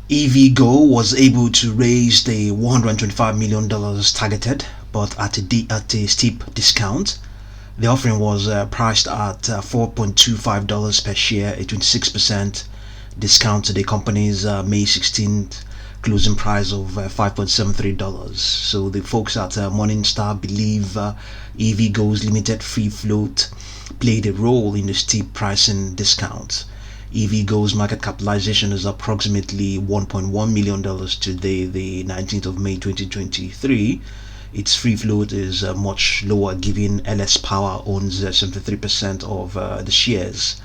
EVgo was able to raise the $125 million targeted, but at a steep discount. The offering was priced at $4.25 per share, a 26% discount to the company's May 16th closing price of $5.73. So the folks at Morningstar believe EVgo's limited free float played a role in the steep pricing discount. EVgo's market capitalization is approximately $1.1 million today, the 19th of May 2023. Its free float is much lower, given LS Power owns 73% of the shares.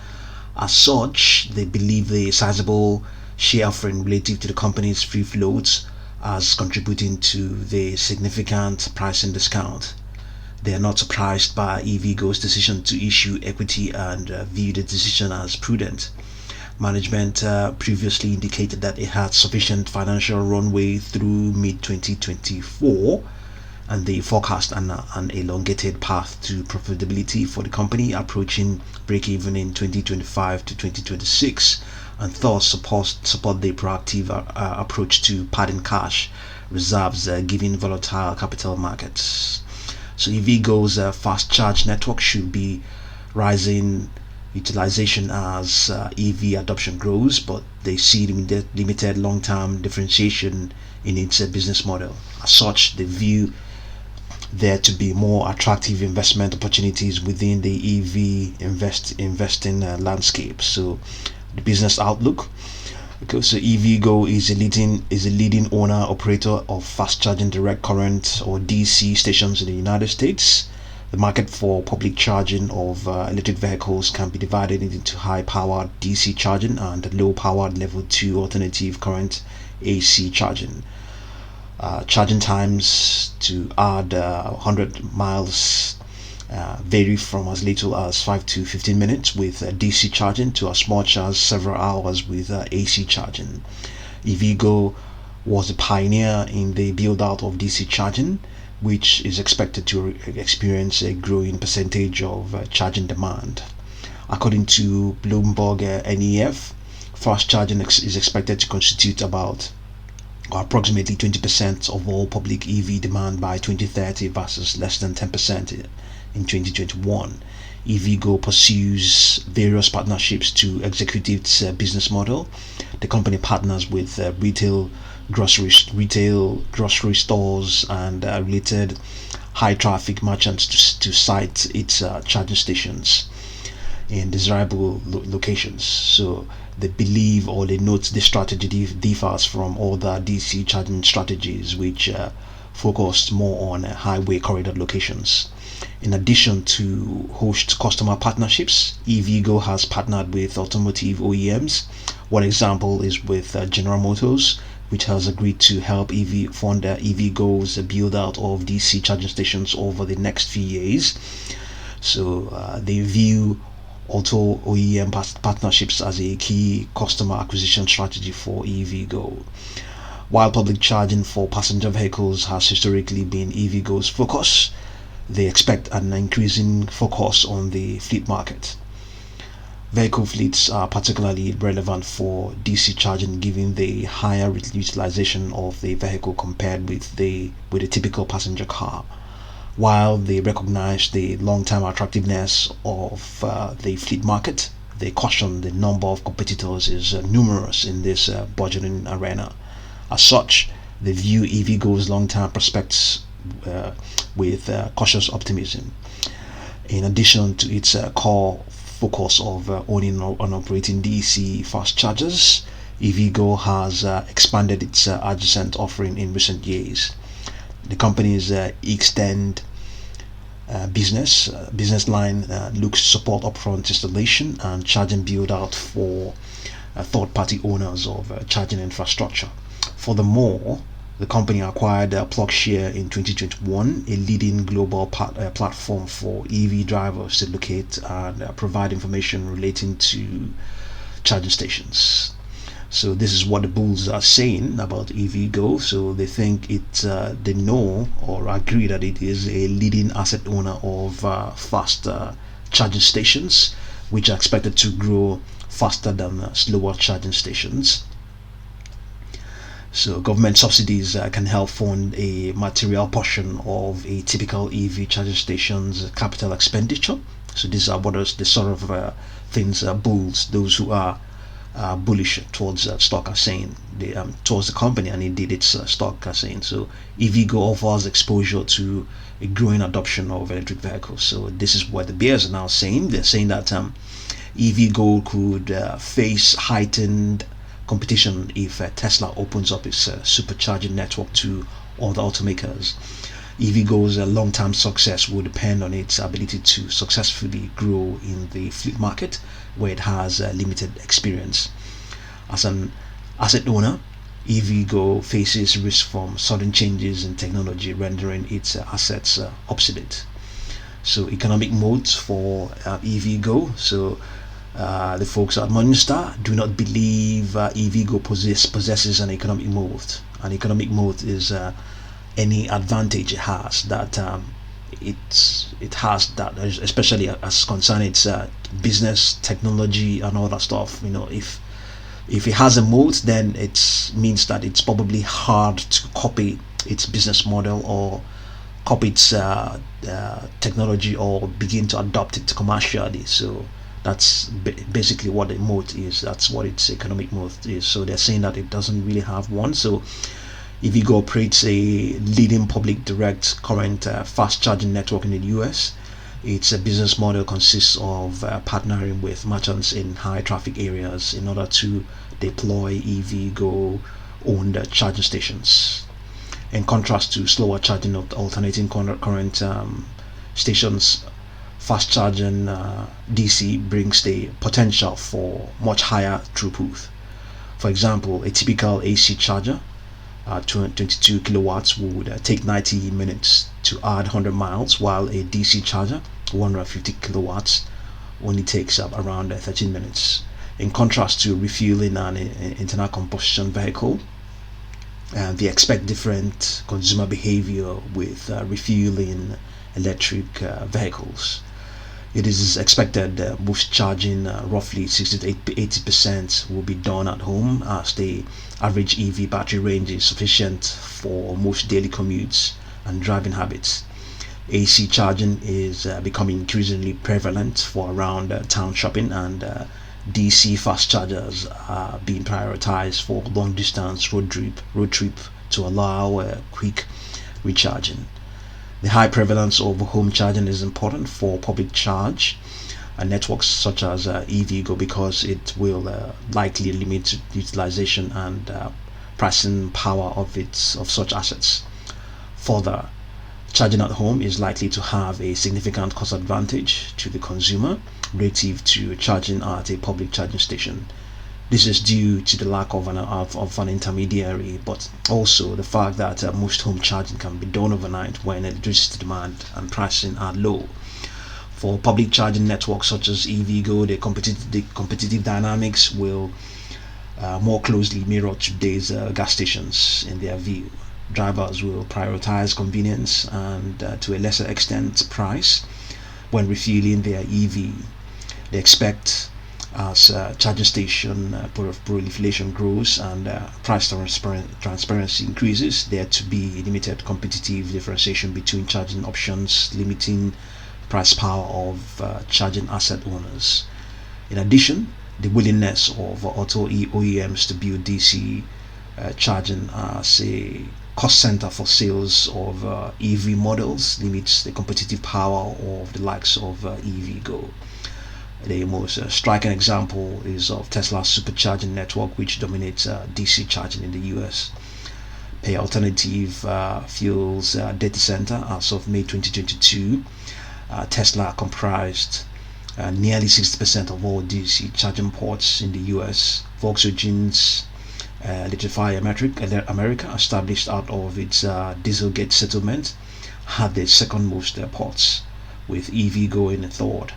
As such, they believe the sizable share offering relative to the company's free float as contributing to the significant pricing discount. They are not surprised by EVgo's decision to issue equity and view the decision as prudent. Management previously indicated that it had sufficient financial runway through mid-2024, and they forecast an elongated path to profitability for the company, approaching break-even in 2025 to 2026, and thus support the proactive approach to padding cash reserves given volatile capital markets. So EVgo's fast charge network should be rising utilization as EV adoption grows, but they see limited long-term differentiation in its business model. As such, they view there to be more attractive investment opportunities within the EV investing landscape. So the business outlook. Okay, so EVgo is a leading owner operator of fast charging direct current or DC stations in the United States. The market for public charging of electric vehicles can be divided into high-powered DC charging and low-powered level 2 alternative current AC charging. Charging times to add 100 miles vary from as little as 5 to 15 minutes with DC charging to as much as several hours with AC charging. EVgo was a pioneer in the build-out of DC charging, which is expected to experience a growing percentage of charging demand. According to Bloomberg NEF, fast charging is expected to constitute about approximately 20% of all public EV demand by 2030 versus less than 10% in 2021. EVgo pursues various partnerships to execute its business model. The company partners with retail grocery stores and related high traffic merchants to site its charging stations in desirable locations. So they believe, or they note, this strategy differs from other DC charging strategies which focus more on highway corridor locations. In addition to host customer partnerships, EVgo has partnered with automotive OEMs. One example is with General Motors, which has agreed to help fund EVgo's build out of DC charging stations over the next few years. So they view auto OEM partnerships as a key customer acquisition strategy for EVgo. While public charging for passenger vehicles has historically been EVgo's focus, they expect an increasing focus on the fleet market. Vehicle fleets are particularly relevant for DC charging, given the higher utilization of the vehicle compared with a typical passenger car. While they recognize the long-term attractiveness of the fleet market, they caution the number of competitors is numerous in this burgeoning arena. As such, they view EVgo's long-term prospects with cautious optimism. In addition to its core focus of owning and operating DC fast chargers, EVgo has expanded its adjacent offering in recent years. The company's extend business line looks to support upfront installation and charging build out for third-party owners of charging infrastructure. Furthermore, the company acquired PlugShare in 2021, a leading global platform for EV drivers to locate and provide information relating to charging stations. So this is what the bulls are saying about EVgo. So they think they know or agree that it is a leading asset owner of fast charging stations, which are expected to grow faster than slower charging stations. So government subsidies can help fund a material portion of a typical EV charging station's capital expenditure. So these are what the sort of things bulls, those who are bullish towards stock are saying, towards the company, and indeed its stock are saying. So EVgo offers exposure to a growing adoption of electric vehicles. So this is what the bears are now saying. They're saying that EVgo could face heightened competition if Tesla opens up its supercharging network to other automakers. EVgo's long-term success will depend on its ability to successfully grow in the fleet market, where it has limited experience. As an asset owner, EVgo faces risk from sudden changes in technology, rendering its assets obsolete. So economic moat for EVgo. So the folks at Morningstar do not believe EVgo possesses an economic moat. An economic moat is any advantage it has that it has that, especially as concerning its business, technology, and all that stuff. If it has a moat, then it means that it's probably hard to copy its business model or copy its technology or begin to adopt it commercially. So that's basically what a moat is. That's what its economic moat is. So they're saying that it doesn't really have one. So EVgo operates a leading public direct current fast charging network in the US. Its business model consists of partnering with merchants in high traffic areas in order to deploy EVgo owned charging stations. In contrast to slower charging of alternating current stations, fast charging DC brings the potential for much higher throughput. For example, a typical AC charger, 22 kilowatts, would take 90 minutes to add 100 miles, while a DC charger, 150 kilowatts, only takes up around 13 minutes. In contrast to refueling an internal combustion vehicle, they expect different consumer behavior with refueling electric vehicles. It is expected most charging, roughly 60 to 80%, will be done at home, as the average EV battery range is sufficient for most daily commutes and driving habits. AC charging is becoming increasingly prevalent for around town shopping, and DC fast chargers are being prioritized for long distance road trip to allow quick recharging. The high prevalence of home charging is important for public charge and networks such as EVgo, because it will likely limit utilization and pricing power of such assets. Further, charging at home is likely to have a significant cost advantage to the consumer relative to charging at a public charging station. This is due to the lack of an intermediary, but also the fact that most home charging can be done overnight when electricity demand and pricing are low. For public charging networks such as EVgo, the competitive dynamics will more closely mirror today's gas stations. In their view, drivers will prioritize convenience and, to a lesser extent, price when refueling their EV. They expect, as charging station proliferation grows and price transparency increases, there to be limited competitive differentiation between charging options, limiting price power of charging asset owners. In addition, the willingness of auto OEMs to build DC charging as a cost center for sales of EV models limits the competitive power of the likes of EVgo. The most striking example is of Tesla's Supercharging network, which dominates DC charging in the US. Per alternative fuels data center, as of May 2022, Tesla comprised nearly 60% of all DC charging ports in the US. Volkswagen's Electrify America, established out of its Dieselgate settlement, had the second most ports, with EVgo in third.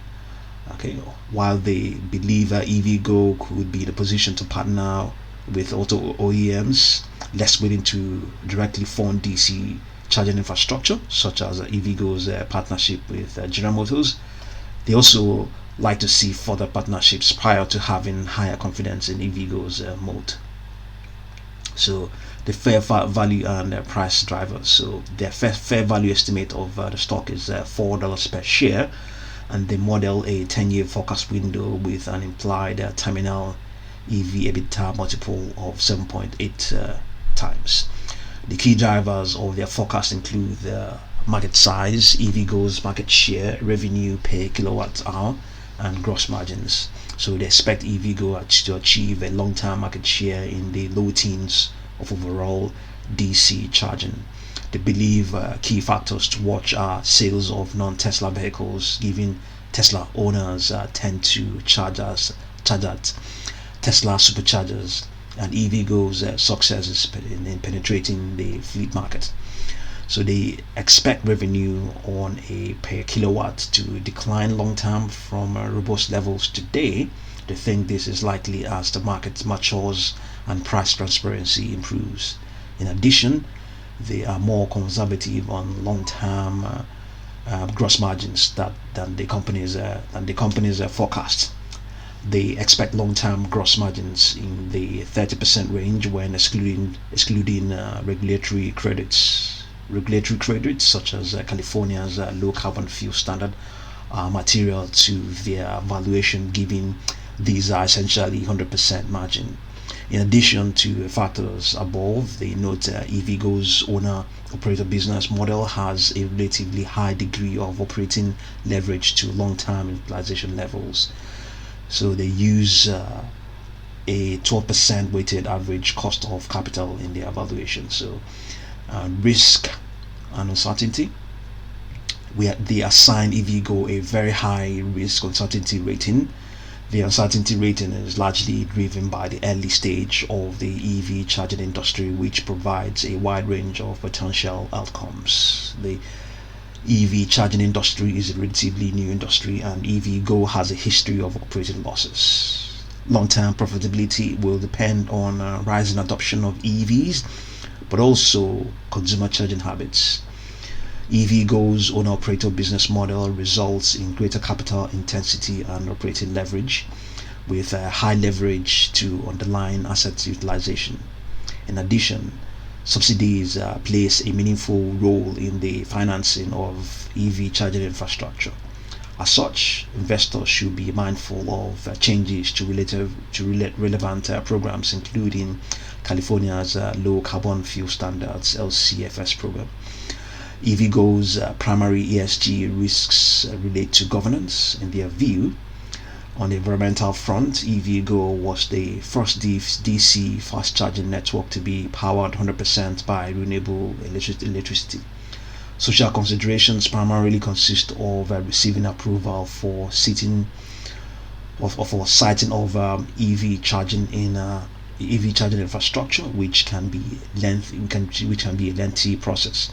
Okay, while they believe EVgo could be in a position to partner with auto OEMs less willing to directly fund DC charging infrastructure, such as EVgo's partnership with General Motors, they also like to see further partnerships prior to having higher confidence in EVgo's moat. So the value and price drivers. So the fair value estimate of the stock is $4 per share, and they model a 10-year forecast window with an implied terminal EV EBITDA multiple of 7.8 times. The key drivers of their forecast include the market size, EVgo's market share, revenue per kilowatt hour, and gross margins. So they expect EVgo to achieve a long-term market share in the low teens of overall DC charging. They believe key factors to watch are sales of non-Tesla vehicles, given Tesla owners tend to charge at Tesla Superchargers, and EVgo's successes in penetrating the fleet market. So they expect revenue on a per kilowatt to decline long term from robust levels today. They think this is likely as the market matures and price transparency improves. In addition, they are more conservative on long-term gross margins than the company's forecast. They expect long-term gross margins in the 30% range when excluding regulatory credits. Regulatory credits such as California's low carbon fuel standard are material to their valuation, given these are essentially 100% margin. In addition to factors above, they note EVgo's owner-operator business model has a relatively high degree of operating leverage to long-term utilization levels. So they use a 12% weighted average cost of capital in their evaluation. So risk and uncertainty. They assign EVgo a very high risk uncertainty rating. The uncertainty rating is largely driven by the early stage of the EV charging industry, which provides a wide range of potential outcomes. The EV charging industry is a relatively new industry, and EVgo has a history of operating losses. Long-term profitability will depend on rising adoption of EVs, but also consumer charging habits. EVgo's owner-operator business model results in greater capital intensity and operating leverage, with high leverage to underlying asset utilization. In addition, subsidies plays a meaningful role in the financing of EV charging infrastructure. As such, investors should be mindful of changes to relevant programs, including California's Low Carbon Fuel Standards (LCFS) program. EVgo's primary ESG risks relate to governance. In their view, on the environmental front, EVgo was the first DC fast charging network to be powered 100% by renewable electricity. Social considerations primarily consist of receiving approval for siting of EV charging infrastructure, which can be a lengthy process.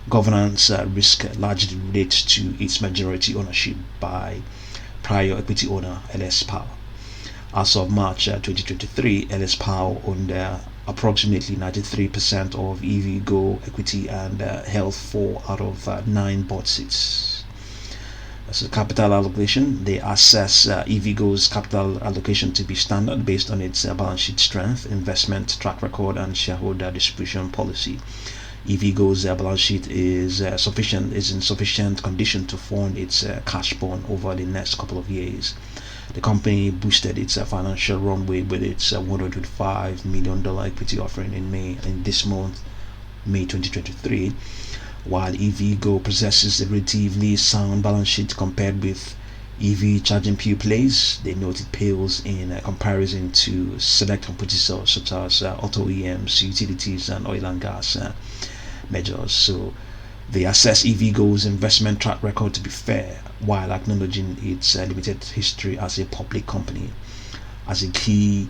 Governance risk largely relates to its majority ownership by prior equity owner LS Power. As of March 2023, LS Power owned approximately 93% of EVgo equity and held 4 out of 9 board seats. As a capital allocation, they assess EVgo's capital allocation to be standard based on its balance sheet strength, investment track record, and shareholder distribution policy. EVgo's balance sheet is in sufficient condition to fund its cash burn over the next couple of years. The company boosted its financial runway with its $125 million equity offering in this month, May 2023. While EVgo possesses a relatively sound balance sheet compared with EV charging pure plays, they note it pales in comparison to select competitors such as auto OEMs, utilities, and oil and gas majors. So they assess EVgo's investment track record to be fair, while acknowledging its limited history as a public company. As a key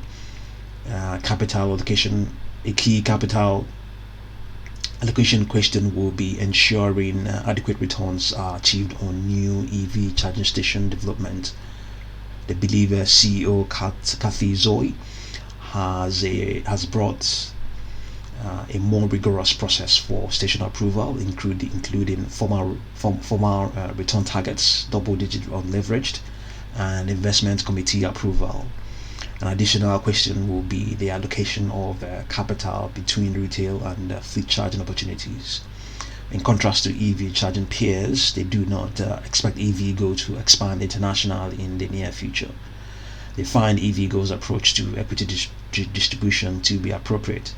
capital allocation question will be ensuring adequate returns are achieved on new EV charging station development. The Believer CEO Kathy Zoe has brought a more rigorous process for station approval, including formal return targets, double-digit unleveraged, and investment committee approval. An additional question will be the allocation of capital between retail and fleet charging opportunities. In contrast to EV charging peers, they do not expect EVgo to expand internationally in the near future. They find EVgo's approach to equity distribution to be appropriate,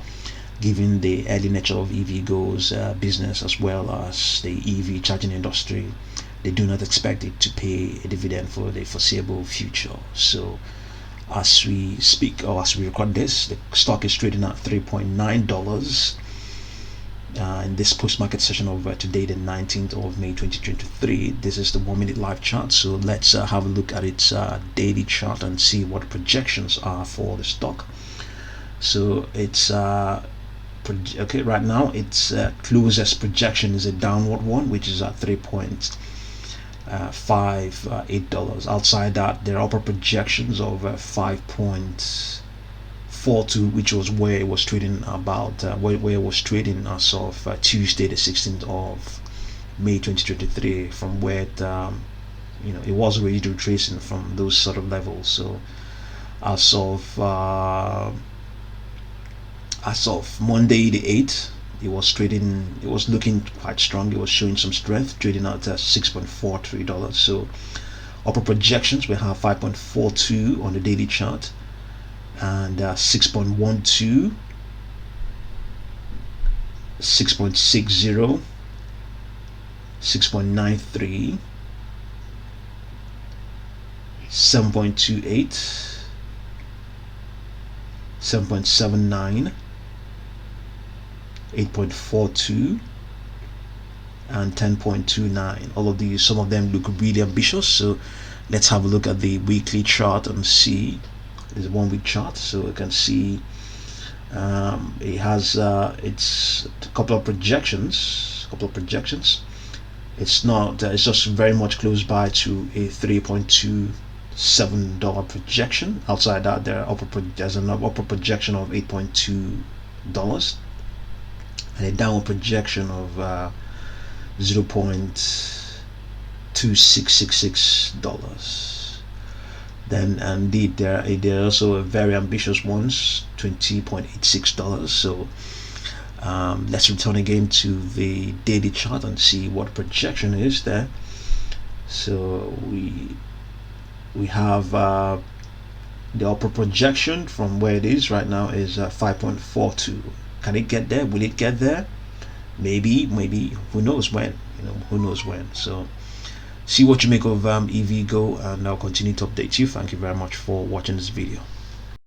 given the early nature of EVgo's business as well as the EV charging industry. They do not expect it to pay a dividend for the foreseeable future. So as we speak, or as we record this, the stock is trading at $3.9 in this post-market session of today, the 19th of May 2023. This is the 1-minute live chart, so let's have a look at its daily chart and see what projections are for the stock. So it's okay, right now its closest projection is a downward one, which is at $3.58. Outside that, there are upper projections of 5.42, which was where it was trading about where it was trading as of Tuesday the 16th of May 2023, from where it it was already retracing from those sort of levels. So as of Monday the 8th, it was looking quite strong. It was showing some strength, trading at $6.43. So upper projections, we have 5.42 on the daily chart, and 6.12, 6.60, 6.93, 7.28, 7.79, 8.42, and 10.29. All of these, some of them look really ambitious. So let's have a look at the weekly chart and see. There's a 1-week chart, so you can see it has it's a couple of projections. It's not it's just very much close by to a $3.27 projection. Outside that, there's an upper projection of $8.2 and a downward projection of $0.2666. Then indeed there are also very ambitious ones, $20.86. So let's return again to the daily chart and see what projection is there. So we have the upper projection from where it is right now is 5.42. Can it get there? Will it get there? Maybe. Who knows when? Who knows when? So see what you make of EVgo, and I'll continue to update you. Thank you very much for watching this video.